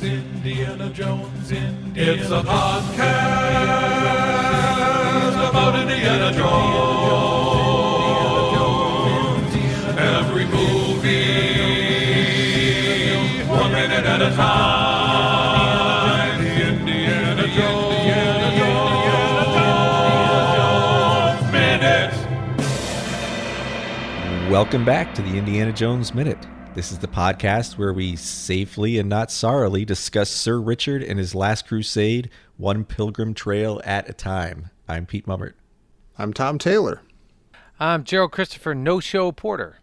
Indiana Jones, It's a podcast about Indiana Jones. Every movie, 1 minute at a time. Indiana Jones Minute. Welcome back to the Indiana Jones Minute. This is the podcast where we safely and not sorrowly discuss Sir Richard and his last crusade, one pilgrim trail at a time. I'm Pete Mummert. I'm Tom Taylor. I'm Gerald Christopher No-Show Porter.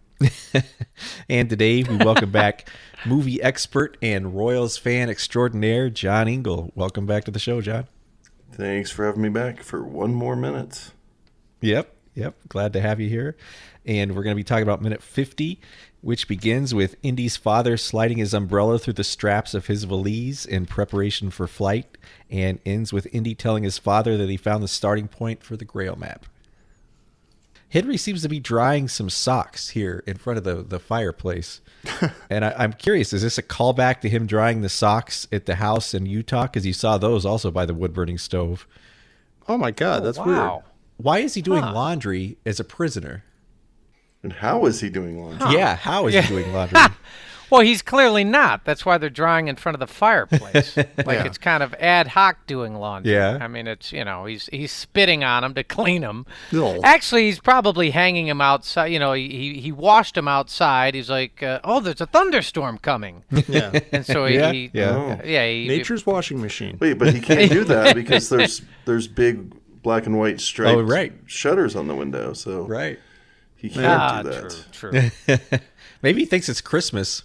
And today we welcome back movie expert and Royals fan extraordinaire, John Ingle. Welcome back to the show, John. Thanks for having me back for one more minute. Yep. Glad to have you here. And we're going to be talking about minute 50, which begins with Indy's father sliding his umbrella through the straps of his valise in preparation for flight, and ends with Indy telling his father that he found the starting point for the Grail map. Henry seems to be drying some socks here in front of the fireplace. And I'm curious, is this a callback to him drying the socks at the house in Utah? Because you saw those also by the wood-burning stove. Oh my God, that's weird. Why is he doing laundry as a prisoner? And how is he doing laundry? Yeah, how is he doing laundry? Well, he's clearly not. That's why they're drying in front of the fireplace. It's kind of ad hoc doing laundry. Yeah. I mean, it's, he's spitting on him to clean him. No. Actually, he's probably hanging him outside. He washed him outside. He's like, there's a thunderstorm coming. Yeah. And so Nature's washing machine. Wait, but he can't do that because there's big black and white striped shutters on the window. So he can't do that. True. Maybe he thinks it's Christmas.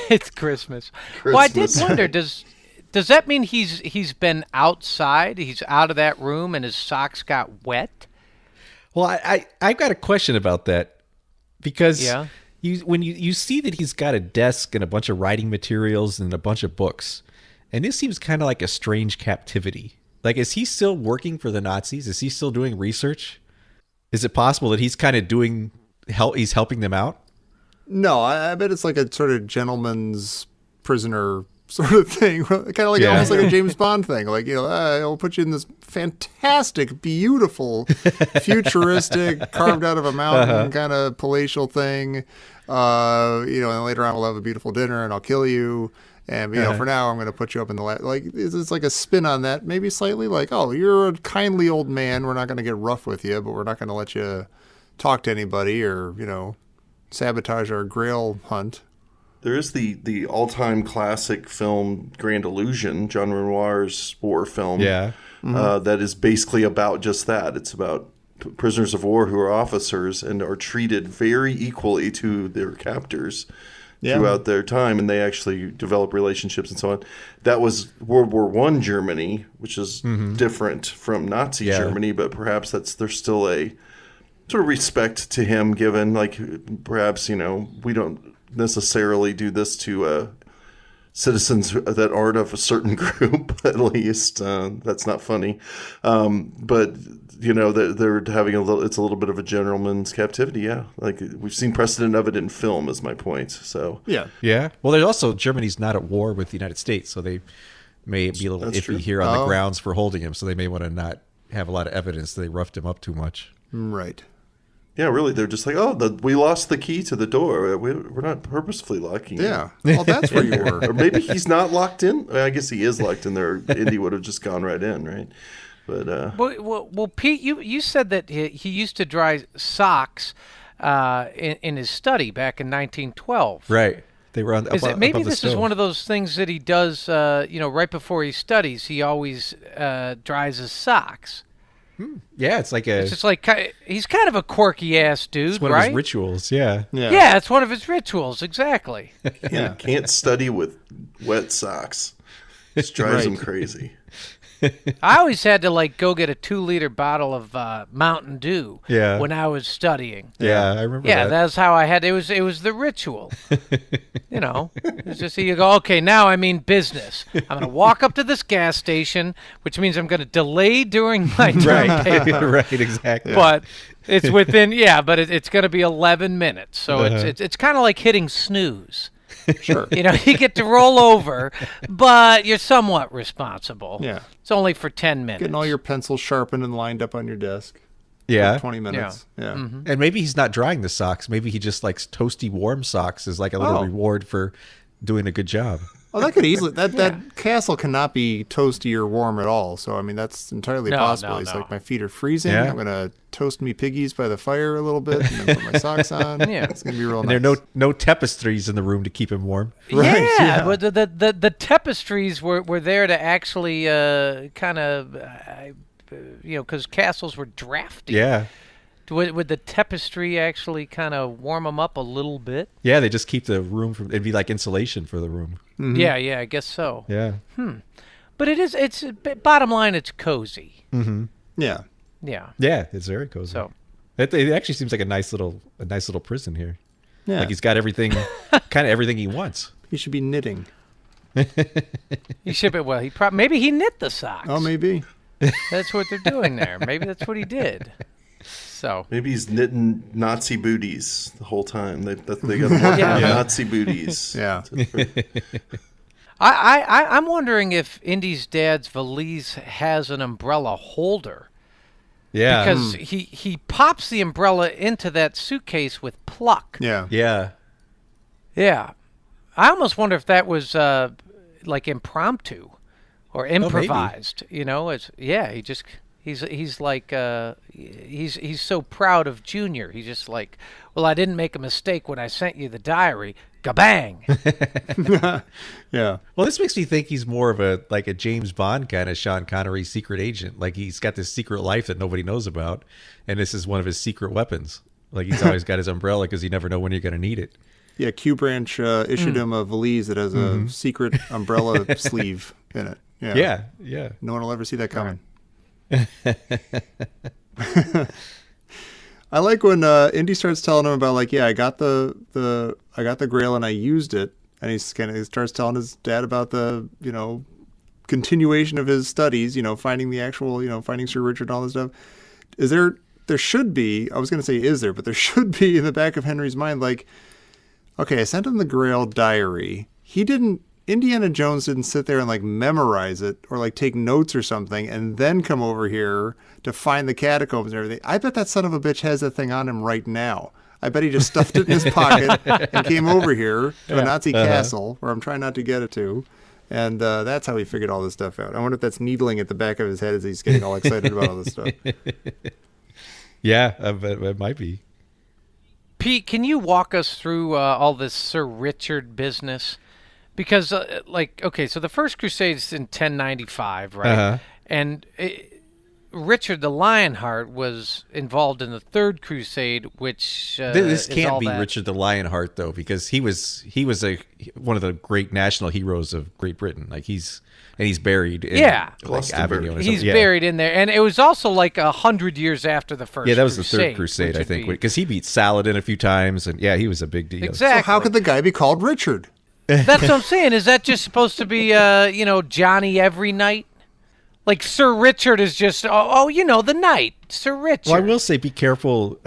It's Christmas. Well, I did wonder, does that mean he's been outside? He's out of that room and his socks got wet? Well, I've got a question about that because when you see that he's got a desk and a bunch of writing materials and a bunch of books, and this seems kind of like a strange captivity. Like, is he still working for the Nazis? Is he still doing research? Is it possible that he's kind of he's helping them out? No, I bet it's like a sort of gentleman's prisoner sort of thing. Kind of like almost like a James Bond thing. Like, I'll put you in this fantastic, beautiful, futuristic, carved out of a mountain kind of palatial thing. And later on we'll have a beautiful dinner and I'll kill you. And, for now, I'm going to put you up in the it's like a spin on that, maybe slightly like, oh, you're a kindly old man. We're not going to get rough with you, but we're not going to let you talk to anybody or, sabotage our Grail hunt. There is the all-time classic film Grand Illusion, Jean Renoir's war film, that is basically about just that. It's about prisoners of war who are officers and are treated very equally to their captors throughout their time, and they actually develop relationships and so on. That was World War I Germany, which is different from Nazi Germany, but perhaps there's still a sort of respect to him given, like perhaps, we don't necessarily do this to citizens that aren't of a certain group, at least. That's not funny. But, they're having it's a little bit of a gentleman's captivity, yeah. Like, we've seen precedent of it in film, is my point, so. Yeah. Well, there's also, Germany's not at war with the United States, so they may be a little iffy here on the grounds for holding him, so they may want to not have a lot of evidence that they roughed him up too much. Right. Yeah, really, they're just like, we lost the key to the door. We're not purposefully locking it. Yeah, well, that's where you were. Or maybe he's not locked in. I guess he is locked in there. Indy would have just gone right in, right? But well, Pete, you said that he used to dry socks in his study back in 1912. Right. They were on. Maybe this is one of those things that he does. Right before he studies, he always dries his socks. Yeah, it's just like he's kind of a quirky ass dude, it's one right? of his rituals, yeah. Yeah, it's one of his rituals, exactly. Can't study with wet socks. It drives him crazy. I always had to go get a 2-liter bottle of Mountain Dew when I was studying. Yeah, I remember that. Yeah, that's how I had it was the ritual. It's just you go, okay, now I mean business. I'm going to walk up to this gas station, which means I'm going to delay during my term paper. Right, exactly. But it's within it's going to be 11 minutes. So it's kind of like hitting snooze. Sure. You get to roll over, but you're somewhat responsible. Yeah. It's only for 10 minutes. Getting all your pencils sharpened and lined up on your desk. Yeah. For 20 minutes. Yeah. Mm-hmm. And maybe he's not drying the socks. Maybe he just likes toasty warm socks as like a little reward for doing a good job. Oh, that could easily that castle cannot be toasty or warm at all. So I mean that's entirely possible. He's like, my feet are freezing. Yeah. I'm gonna toast me piggies by the fire a little bit and then put my socks on. Yeah. It's gonna be real And nice. there are no tapestries in the room to keep him warm. Right, yeah. But the tapestries were there to actually kind of, because castles were drafty. Yeah. Would the tapestry actually kind of warm them up a little bit? Yeah, they just keep the room from. It'd be like insulation for the room. Mm-hmm. Yeah, I guess so. Yeah. But it's bottom line, it's cozy. Yeah. Yeah. Yeah, it's very cozy. So It actually seems like a nice little prison here. Yeah. Like he's got everything, kind of everything he wants. He should be knitting. he should be maybe he knit the socks. Oh, maybe. That's what they're doing there. Maybe that's what he did. So maybe he's knitting Nazi booties the whole time. They got them working on Nazi booties. Yeah. I'm wondering if Indy's dad's valise has an umbrella holder. Yeah. Because he pops the umbrella into that suitcase with pluck. Yeah. Yeah. Yeah. I almost wonder if that was like impromptu or improvised. He's like he's so proud of Junior. He's just like, well, I didn't make a mistake when I sent you the diary. Gabang. Yeah. Well, this makes me think he's more of a James Bond kind of Sean Connery secret agent. Like he's got this secret life that nobody knows about, and this is one of his secret weapons. Like he's always got his umbrella because you never know when you're going to need it. Yeah, Q Branch issued him a valise that has a secret umbrella sleeve in it. Yeah. Yeah. No one will ever see that coming. I like when Indy starts telling him about I got the Grail and I used it, and he starts telling his dad about the continuation of his studies, finding the actual finding Sir Richard and all this stuff. There should be, I was going to say is there, but there should be in the back of Henry's mind okay, I sent him the Grail Diary. Indiana Jones didn't sit there and memorize it or take notes or something and then come over here to find the catacombs and everything. I bet that son of a bitch has that thing on him right now. I bet he just stuffed it in his pocket and came over here to a Nazi castle where I'm trying not to get it to. And that's how he figured all this stuff out. I wonder if that's needling at the back of his head as he's getting all excited about all this stuff. Yeah, it might be. Pete, can you walk us through all this Sir Richard business? Because, so the First Crusade is in 1095, right? Uh-huh. And Richard the Lionheart was involved in the Third Crusade, which this is can't all be that. Richard the Lionheart though, because he was one of the great national heroes of Great Britain. He's buried in Avignon. He's buried in there, and it was also 100 years after the First. Yeah, that was Crusade, the Third Crusade, I think, because he beat Saladin a few times, and he was a big deal. Exactly. So how could the guy be called Richard? That's what I'm saying. Is that just supposed to be, Johnny every night? Sir Richard is just, the knight, Sir Richard. Well, I will say, be careful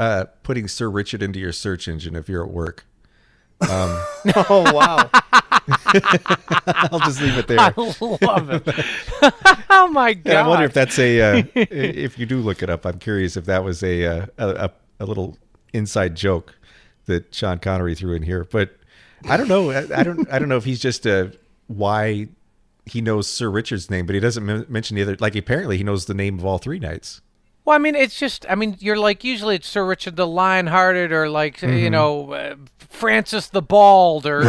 putting Sir Richard into your search engine if you're at work. Oh, wow. I'll just leave it there. I love it. Oh, my God. Yeah, I wonder if that's if you do look it up, I'm curious if that was a little inside joke that Sean Connery threw in here. But I don't know. I don't know if he's just why he knows Sir Richard's name, but he doesn't mention the other. Apparently he knows the name of all three knights. Well, it's just, you're usually it's Sir Richard the Lionhearted or Francis the Bald or,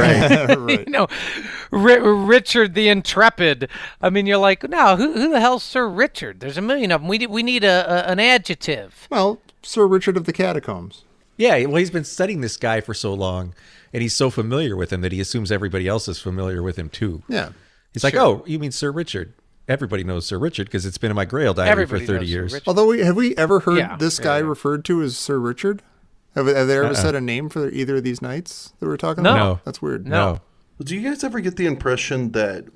Right. Richard the Intrepid. You're no, who the hell's Sir Richard? There's a million of them. We need an adjective. Well, Sir Richard of the Catacombs. Yeah, well, he's been studying this guy for so long, and he's so familiar with him that he assumes everybody else is familiar with him too. Yeah. He's oh, you mean Sir Richard? Everybody knows Sir Richard because it's been in my Grail Diary for 30 years. Although, have we ever heard this guy referred to as Sir Richard? Have they ever said a name for either of these knights that we're talking about? No. That's weird. No. Do you guys ever get the impression that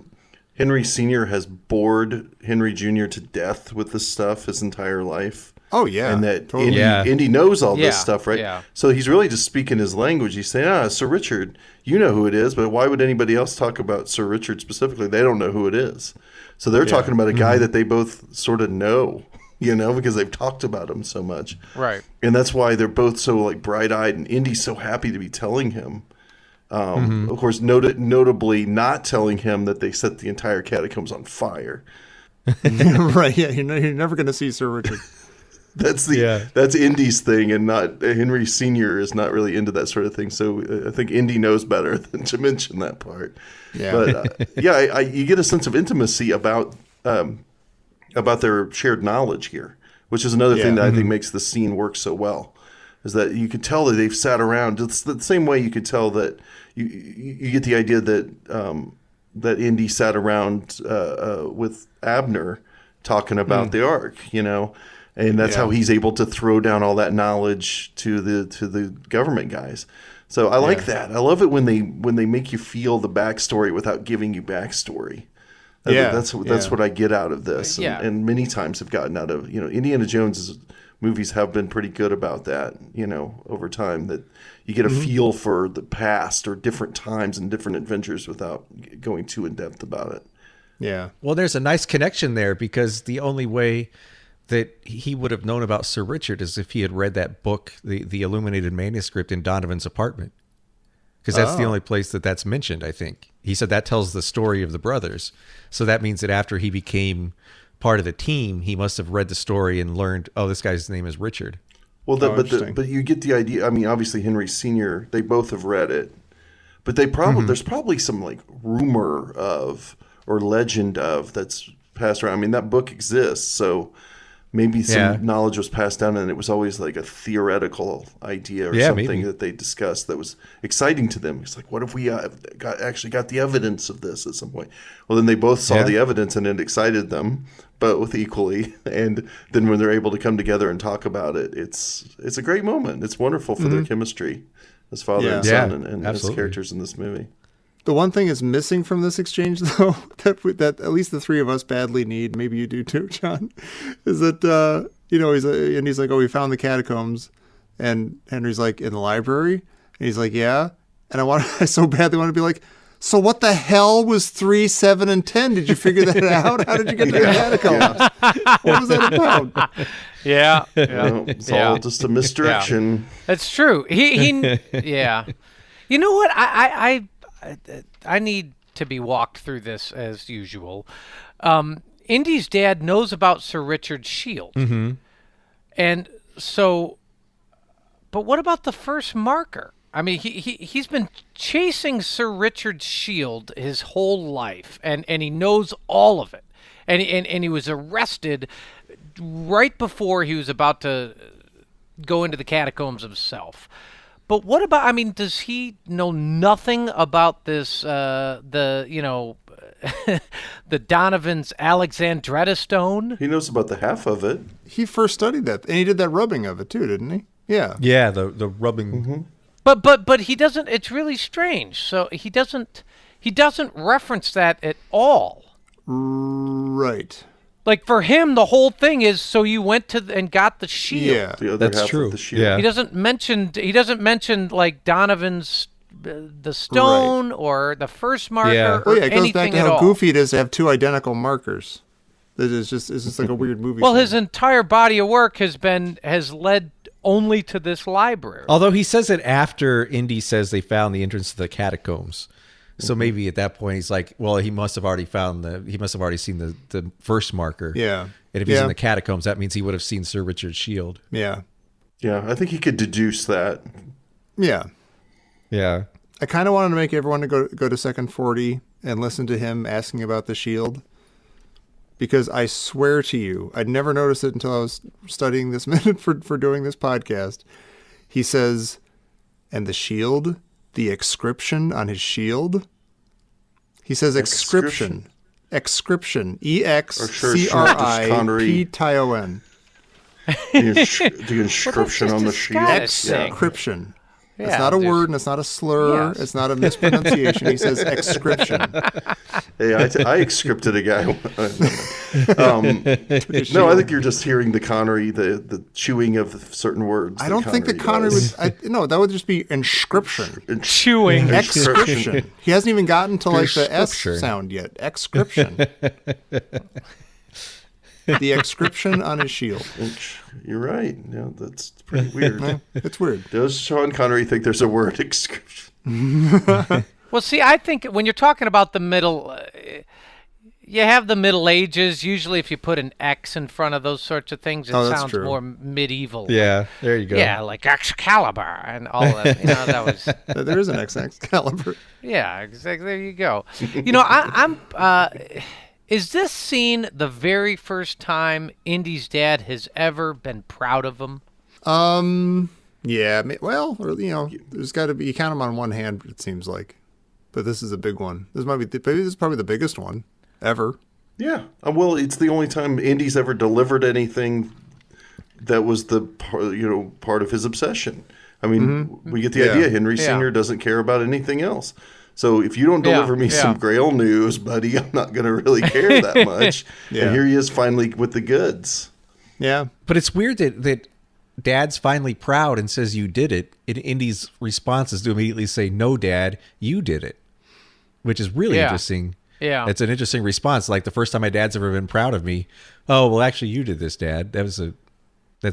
Henry Sr. has bored Henry Jr. to death with this stuff his entire life? Oh, yeah. And that totally. Indy knows all this Yeah, stuff, right? yeah. So he's really just speaking his language. He's saying, Sir Richard, you know who it is, but why would anybody else talk about Sir Richard specifically? They don't know who it is. So they're talking about a guy that they both sort of know, because they've talked about him so much. Right. And that's why they're both so like bright-eyed, and Indy's so happy to be telling him. Of course, notably not telling him that they set the entire catacombs on fire. Right, yeah. You're never going to see Sir Richard. That's Indy's thing, and not Henry Sr. is not really into that sort of thing. So I think Indy knows better than to mention that part. Yeah. But you get a sense of intimacy about their shared knowledge here, which is another thing that I think makes the scene work so well. Is that you could tell that they've sat around. It's the same way you could tell that you get the idea that that Indy sat around with Abner talking about the Ark, and that's how he's able to throw down all that knowledge to the government guys. So I like that. I love it when they make you feel the backstory without giving you backstory. That's what I get out of this, and many times have gotten out of Indiana Jones movies have been pretty good about that. Over time, that you get a feel for the past or different times and different adventures without going too in depth about it. Yeah. Well, there's a nice connection there, because the only way that he would have known about Sir Richard is if he had read that book, the illuminated manuscript in Donovan's apartment. Because that's the only place that's mentioned, I think. He said that tells the story of the brothers. So that means that after he became part of the team, he must have read the story and learned, this guy's name is Richard. Well, but you get the idea. I mean, obviously Henry Sr., they both have read it. But they probably there's probably some like rumor of or legend of that's passed around. I mean, that book exists, so maybe some knowledge was passed down, and it was always like a theoretical idea or something that they discussed that was exciting to them. It's like, what if we actually got the evidence of this at some point? Well, then they both saw the evidence, and it excited them both equally. And then when they're able to come together and talk about it, it's a great moment. It's wonderful for their chemistry as father and son, and as characters in this movie. The one thing is missing from this exchange, though, that at least the three of us badly need, maybe you do too, John, is that, he's like, we found the catacombs. And Henry's like, in the library? And he's like, yeah. And I so badly want to be like, so what the hell was 3, 7, and 10? Did you figure that out? How did you get to the catacombs? What was that about? Yeah. It's all just a misdirection. Yeah. That's true. He You know what? I need to be walked through this as usual. Indy's dad knows about Sir Richard's shield. Mm-hmm. And so, but what about the first marker? I mean, he's been chasing Sir Richard's shield his whole life, and he knows all of it. And he was arrested right before he was about to go into the catacombs himself. But what about, I mean, does he know nothing about this, the Donovan's Alexandretta stone? He knows about the half of it. He first studied that, and he did that rubbing of it too, didn't he? Yeah. Yeah, the rubbing. Mm-hmm. But he doesn't, it's really strange. So he doesn't reference that at all. Right. Like, for him, the whole thing is, so you went and got the shield. Yeah, the other that's half true. Of the shield. Yeah. He doesn't mention like Donovan's the stone or the first marker or it goes anything back to at how all. goofy it is to have two identical markers. It's just like a weird movie. Well, thing. his entire body of work has led only to this library. Although he says it after Indy says they found the entrance to the catacombs. So maybe at that point he's like, well, he must have already seen the first marker. Yeah. And if he's in the catacombs, that means he would have seen Sir Richard's shield. Yeah. Yeah, I think he could deduce that. Yeah. Yeah. I kind of wanted to make everyone to go to Second 40 and listen to him asking about the shield. Because I swear to you, I'd never noticed it until I was studying this minute for doing this podcast. He says, and the shield, the excription on his shield. He says excription. Excription. E-X-C-R-I-P-T-I-O-N. The inscription on the shield. Excription. It's Yeah, not a there's- word and it's not a slur. Yes. It's not a mispronunciation. He says excription. Hey, I excripted a guy. No, I think you're just hearing the Connery, the chewing of certain words. I don't think that Connery does. would. No, that would just be inscription. Chewing. Excription. He hasn't even gotten to like the S Prescription. sound yet. Excription. The inscription on his shield. You're right. Yeah, that's pretty weird. Yeah, it's weird. Does Sean Connery think there's a word excription? Well, see, I think when you're talking about the middle, you have the Middle Ages. Usually, if you put an X in front of those sorts of things, it that's sounds true. more medieval. Yeah, there you go. Yeah, like Excalibur and all that. That was. There is an Excalibur. Yeah, exactly. There you go. I'm. Is this scene the very first time Indy's dad has ever been proud of him? Yeah. Well, or, there's got to be. You count them on one hand. It seems like, but this is a big one. This is probably the biggest one ever. Yeah. Well, it's the only time Indy's ever delivered anything that was the part of his obsession. I mean, we get the idea. Henry Singer doesn't care about anything else. So if you don't deliver me some Grail news, buddy, I'm not going to really care that much. And here he is finally with the goods. Yeah. But it's weird that Dad's finally proud and says you did it. And Indy's response is to immediately say, "No, Dad, you did it," which is really interesting. Yeah. It's an interesting response. Like the first time my dad's ever been proud of me. Oh, well, actually, you did this, Dad. That's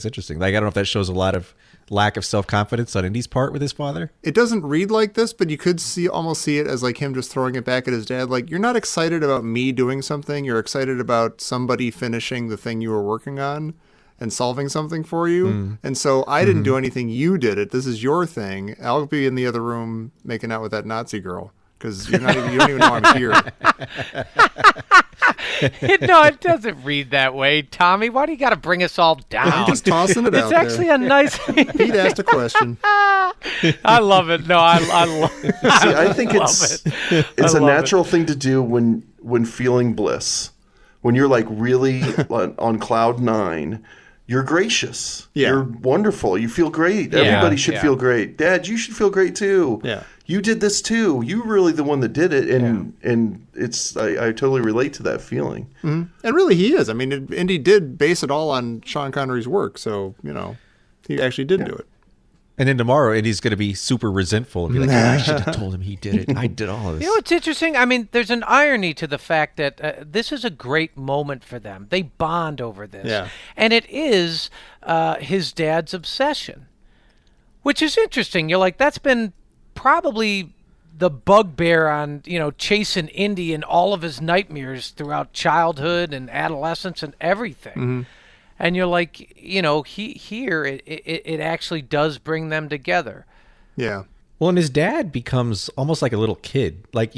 interesting. Like, I don't know if that shows a lot of lack of self-confidence on Indy's part with his father. It doesn't read like this, but you could almost see it as like him just throwing it back at his dad. Like, you're not excited about me doing something. You're excited about somebody finishing the thing you were working on and solving something for you. And so I didn't do anything. You did it. This is your thing. I'll be in the other room making out with that Nazi girl because you don't even know I'm here. No, it doesn't read that way, Tommy. Why do you got to bring us all down? I'm just tossing it out It's actually there. a nice. Pete asked a question. I love it. No, I love. See, I think it's a love natural thing to do when feeling bliss. When you're like really on cloud nine, you're gracious. Yeah. You're wonderful. You feel great. Yeah, Everybody should yeah. feel great. Dad, you should feel great too. Yeah. You did this too. You're really the one that did it, and it's I totally relate to that feeling. And really, he is. I mean, Indy did base it all on Sean Connery's work, so he actually did do it. And then tomorrow, Indy's going to be super resentful and be like, I should have told him he did it. I did all this. You know what's interesting? I mean, there's an irony to the fact that this is a great moment for them. They bond over this. Yeah. And it is his dad's obsession, which is interesting. You're like, that's been probably the bugbear on, chasing Indy and all of his nightmares throughout childhood and adolescence and everything. And you're like, it actually does bring them together. Yeah. Well, and his dad becomes almost like a little kid. Like,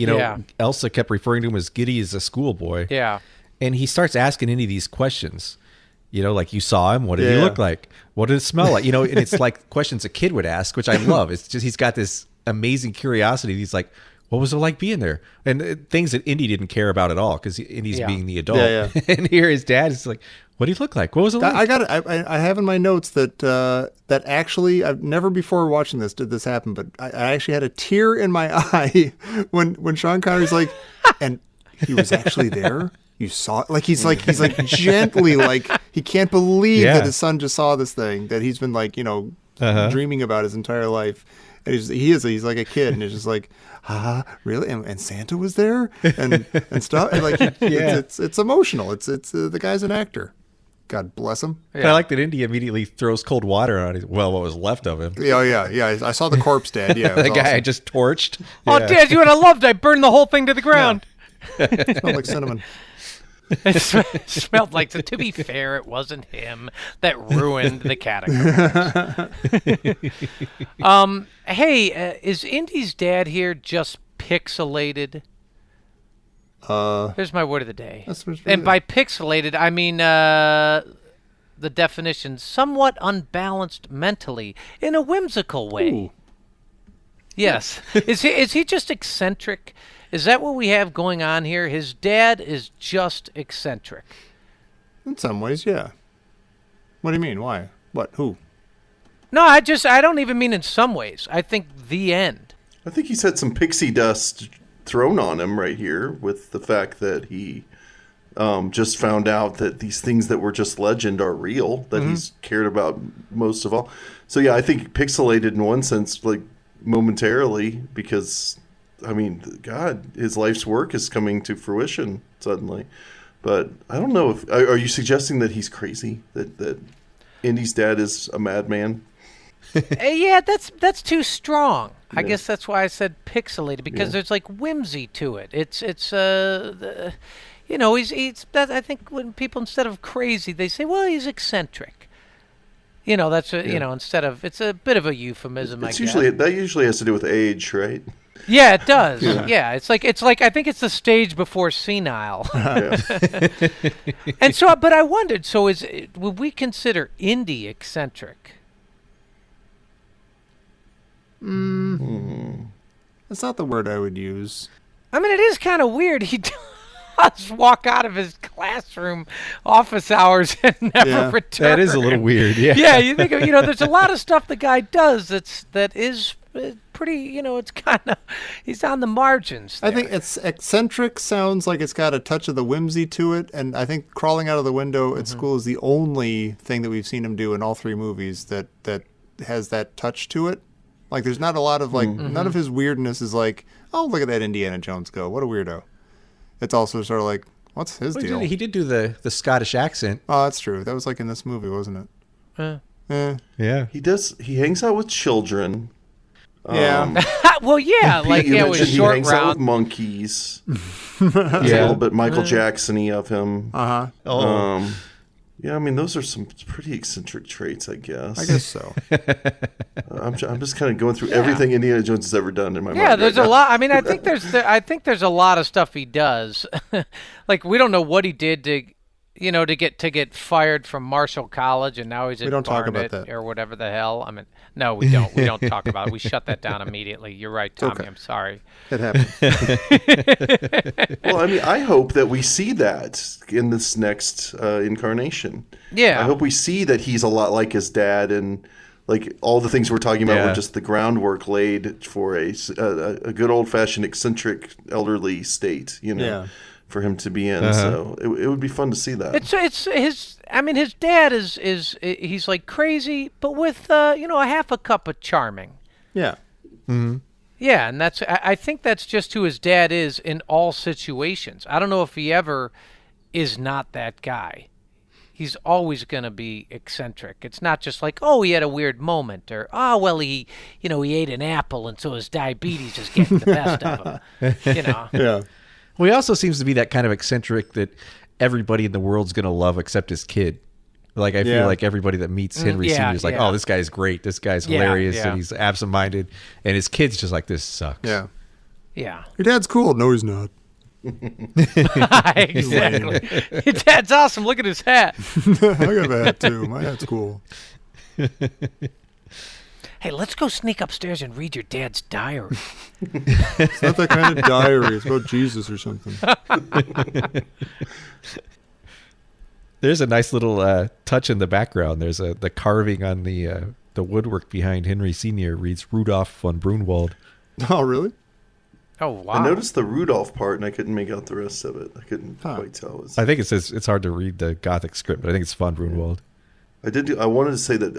Elsa kept referring to him as giddy as a schoolboy. Yeah. And he starts asking Indy these questions. Like, you saw him. What did he look like? What did it smell like? And it's like questions a kid would ask, which I love. It's just he's got this amazing curiosity. He's like, what was it like being there? And things that Indy didn't care about at all because Indy's being the adult. Yeah. And here his dad is like, what did he look like? What was it like? I have in my notes that actually I've never before watching this did this happen, but I actually had a tear in my eye when Sean Connery's like, and he was actually there. You saw it? Like he's like gently like he can't believe that his son just saw this thing that he's been like dreaming about his entire life. And he's like a kid, and it's just like, really? And Santa was there, and stuff, and like, it's emotional. It's the guy's an actor. God bless him. And I like that Indy immediately throws cold water on his, what was left of him. Yeah. I saw the corpse, Dad. Yeah, The guy awesome. I just torched. Oh, Dad, you would have loved it. I burned the whole thing to the ground. It smelled like cinnamon. It smelled like, so to be fair, it wasn't him that ruined the catacombs. Hey, is Indy's dad here just pixelated? Here's my word of the day. And by pixelated, I mean the definition, somewhat unbalanced mentally in a whimsical way. Ooh. Yes. Is he just eccentric? Is that what we have going on here? His dad is just eccentric. In some ways, yeah. What do you mean? Why? What? Who? No, I don't even mean in some ways. I think the end. I think he's had some pixie dust thrown on him right here with the fact that he just found out that these things that were just legend are real, that he's cared about most of all. So yeah, I think pixelated in one sense, like momentarily, because I mean, God, his life's work is coming to fruition suddenly. But I don't know if are you suggesting that he's crazy, that Indy's dad is a madman? Yeah, that's too strong. I guess that's why I said pixelated, because there's like whimsy to it. It's you know, he's I think when people, instead of crazy, they say, well, he's eccentric. You know, that's you know, instead of, it's a bit of a euphemism. That usually has to do with age, right? Yeah, it does. Yeah, it's like I think it's the stage before senile. And so, but I wondered, so would we consider Indy eccentric? That's not the word I would use. I mean, it is kind of weird. He does walk out of his classroom office hours and never return. That is a little weird. Yeah. Yeah, you think of, you know, there's a lot of stuff the guy does that is pretty, you know, it's kind of, he's on the margins there. I think it's eccentric sounds like it's got a touch of the whimsy to it, and I think crawling out of the window at school is the only thing that we've seen him do in all three movies that has that touch to it. Like, there's not a lot of, like, none of his weirdness is like, oh, look at that Indiana Jones go. What a weirdo. It's also sort of like, what's his deal? He did do the Scottish accent. Oh, that's true. That was like in this movie, wasn't it? Yeah. He hangs out with children. Yeah. Well, yeah, like, you yeah, mentioned with he short hangs out with round. monkeys. It's a little bit Michael Jackson-y of him. Yeah, I mean, those are some pretty eccentric traits, I guess. I guess so. I'm just kind of going through everything Indiana Jones has ever done in my mind. Yeah, there's right a now. lot. I mean, I think there's a lot of stuff he does. Like, we don't know what he did to, you know, to get fired from Marshall College, and now he's at don't talk about Barnet that. or whatever the hell. I mean, no, we don't. We don't talk about it. We shut that down immediately. You're right, Tommy. Okay. I'm sorry. It happened. Well, I mean, I hope that we see that in this next incarnation. Yeah. I hope we see that he's a lot like his dad, and like all the things we're talking about were just the groundwork laid for a good old-fashioned eccentric elderly state, you know, for him to be in. So it would be fun to see that. It's his. I mean, his dad is he's like crazy, but with you know, a half a cup of charming. Yeah. Yeah, and I think that's just who his dad is in all situations. I don't know if he ever is not that guy. He's always going to be eccentric. It's not just like, oh, he had a weird moment, or, oh, well, he ate an apple, and so his diabetes is getting the best of him. You know. Yeah. Well, he also seems to be that kind of eccentric that everybody in the world's going to love except his kid. Like, I feel like everybody that meets Henry Sr. is like, oh, this guy's great. This guy's hilarious, and he's absent-minded. And his kid's just like, this sucks. Yeah. Yeah. Your dad's cool. No, he's not. Exactly. Your dad's awesome. Look at his hat. I got a hat, too. My hat's cool. Hey, let's go sneak upstairs and read your dad's diary. It's not that kind of diary. It's about Jesus or something. There's a nice little touch in the background. There's the carving on the woodwork behind Henry Sr. reads Rudolph von Brunwald. Oh, really? Oh, wow. I noticed the Rudolph part, and I couldn't make out the rest of it. I couldn't quite tell. I think it says it's hard to read the Gothic script, but I think it's von Brunwald. I wanted to say that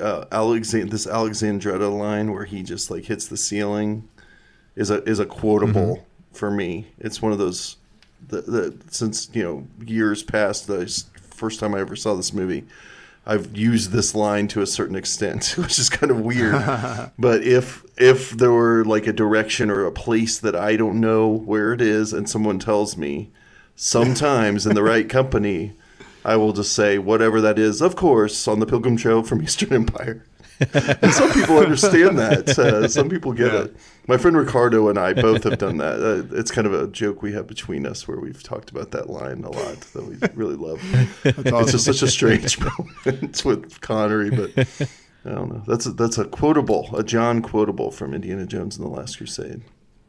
this Alexandretta line where he just like hits the ceiling is a quotable for me. It's one of those since years past, the first time I ever saw this movie, I've used this line to a certain extent, which is kind of weird. But if there were like a direction or a place that I don't know where it is, and someone tells me, sometimes in the right company, I will just say whatever that is, of course, on the Pilgrim Trail from Eastern Empire. And some people understand that. Some people get it. My friend Ricardo and I both have done that. It's kind of a joke we have between us where we've talked about that line a lot that we really love. It's just such a strange moment with Connery, but I don't know. That's a quotable, a John quotable from Indiana Jones and the Last Crusade.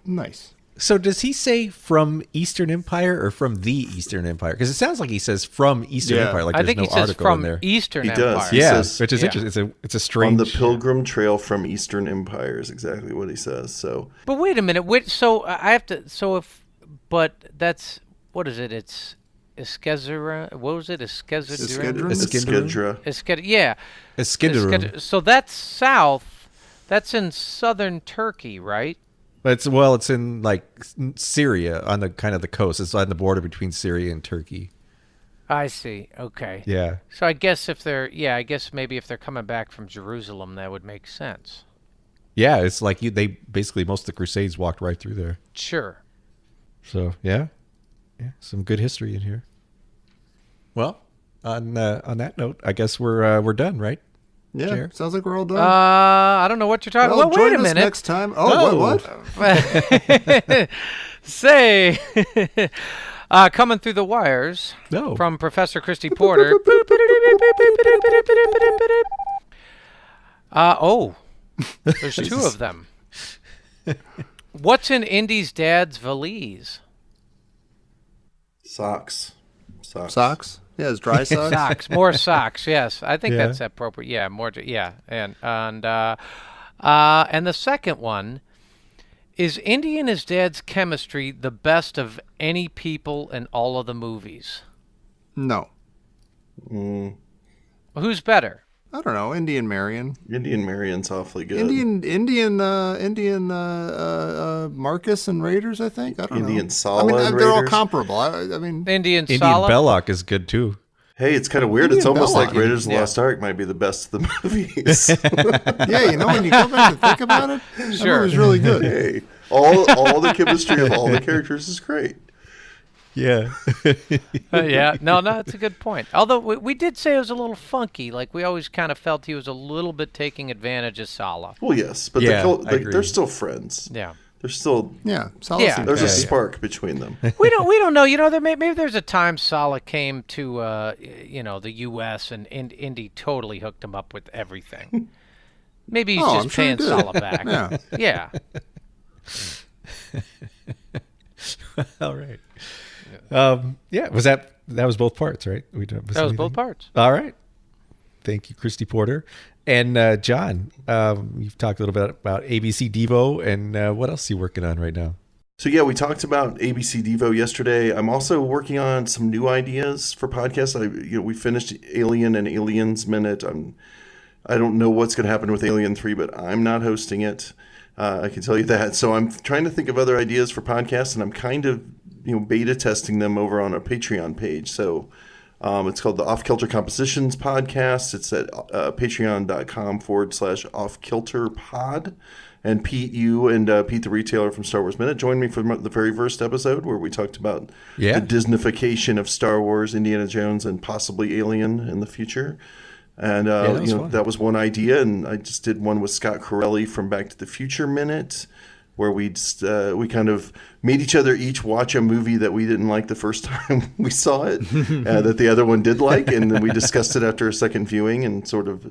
Nice. So does he say from Eastern Empire or from the Eastern Empire? Because it sounds like he says from Eastern Empire. Like I there's think no he says article from in there. Eastern He Empire. does. He Yeah, says, which is interesting. It's a strange. on the Pilgrim Trail from Eastern Empire is exactly what he says. So, But wait a minute. So I have to. So if, but that's what is it? It's Eskezra. What was it? Eskedron? Eskedra. Yeah. Eskedron. So that's south. That's in southern Turkey, right? It's in like Syria on the kind of the coast. It's on the border between Syria and Turkey. I see. Okay. Yeah. So I guess maybe if they're coming back from Jerusalem, that would make sense. Yeah, it's like they basically most of the Crusades walked right through there. Sure. So yeah, some good history in here. Well, on that note, I guess we're done, right? Yeah, Chair? sounds like we're all done. I don't know what you're talking well, about. Wait join a us minute. next time. Oh, what? Say, coming through the wires from Professor Christy Porter. There's two of them. What's in Indy's dad's valise? Socks. Yeah, it's dry socks. Socks. More socks. Yes, I think that's appropriate. Yeah, more. Yeah, and the second one is Indy and his dad's chemistry the best of any people in all of the movies? No. Who's better? I don't know. Indian Marion. Indian Marion's awfully good. Indian Marcus and Raiders, I think. I don't know. Indian Sala I mean, and they're all Raiders. comparable. I mean, Indian Indian Sala? Belloc is good too. Hey, it's kind of weird. Indian It's almost Belloc. like Raiders of the Yeah. Lost Ark might be the best of the movies. yeah, when you go back and think about it, that movie's really good. Hey, all the chemistry of all the characters is great. Yeah. Yeah, no, that's a good point. Although we did say it was a little funky. Like, we always kind of felt he was a little bit taking advantage of Sala. Well, yes, but I agree. they're still friends. Yeah. They're still Solid there's a spark between them. We don't know. Maybe there's a time Sala came to the U.S. and Indy totally hooked him up with everything. Maybe he's I'm just sure he paying did. Sala back. Yeah. All right. Was that was both parts, right? That was both parts. All right. Thank you, Christy Porter. And John, you've talked a little bit about ABC Devo, and what else are you working on right now? So yeah, we talked about ABC Devo yesterday. I'm also working on some new ideas for podcasts. We finished Alien and Aliens Minute. I don't know what's going to happen with Alien 3, but I'm not hosting it. I can tell you that. So I'm trying to think of other ideas for podcasts, and I'm kind of beta testing them over on a Patreon page. So it's called the Off Kilter Compositions Podcast. It's at patreon.com/offkilterpod. And Pete, you and Pete the Retailer from Star Wars Minute joined me for the very first episode where we talked about the Disneyfication of Star Wars, Indiana Jones, and possibly Alien in the future. And that was one idea. And I just did one with Scott Corelli from Back to the Future Minute, where we kind of made each other each watch a movie that we didn't like the first time we saw it, that the other one did like, and then we discussed it after a second viewing, and sort of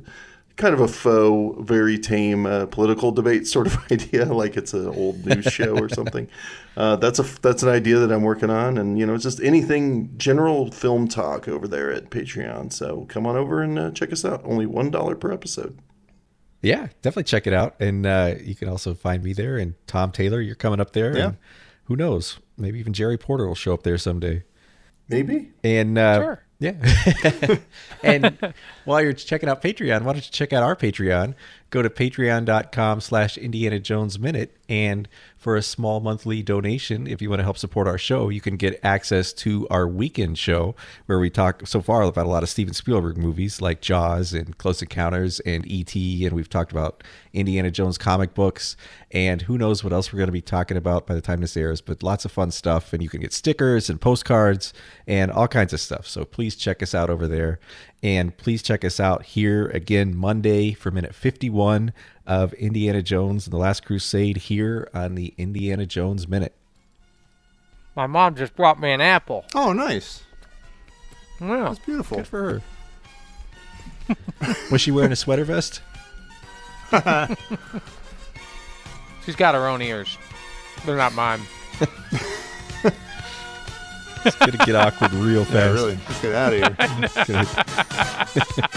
kind of a faux, very tame political debate sort of idea, like it's an old news show or something. That's an idea that I'm working on, and it's just anything general film talk over there at Patreon. So come on over and check us out. Only $1 per episode. Yeah, definitely check it out. And you can also find me there. And Tom Taylor, you're coming up there. Yeah. And who knows? Maybe even Jerry Porter will show up there someday. Maybe. And Sure. Yeah. And while you're checking out Patreon, why don't you check out our Patreon? Go to patreon.com/Indiana Jones Minute. And for a small monthly donation, if you want to help support our show, you can get access to our weekend show where we talk so far about a lot of Steven Spielberg movies like Jaws and Close Encounters and E.T. And we've talked about Indiana Jones comic books. And who knows what else we're going to be talking about by the time this airs, but lots of fun stuff. And you can get stickers and postcards and all kinds of stuff. So please check us out over there. And please check us out here again Monday for minute 51 of Indiana Jones and the Last Crusade here on the Indiana Jones Minute. My mom just brought me an apple. Oh, nice. Yeah. That's beautiful. Good for her. Was she wearing a sweater vest? She's got her own ears. They're not mine. It's going to get awkward real fast. Yeah, really. Let's get out of here.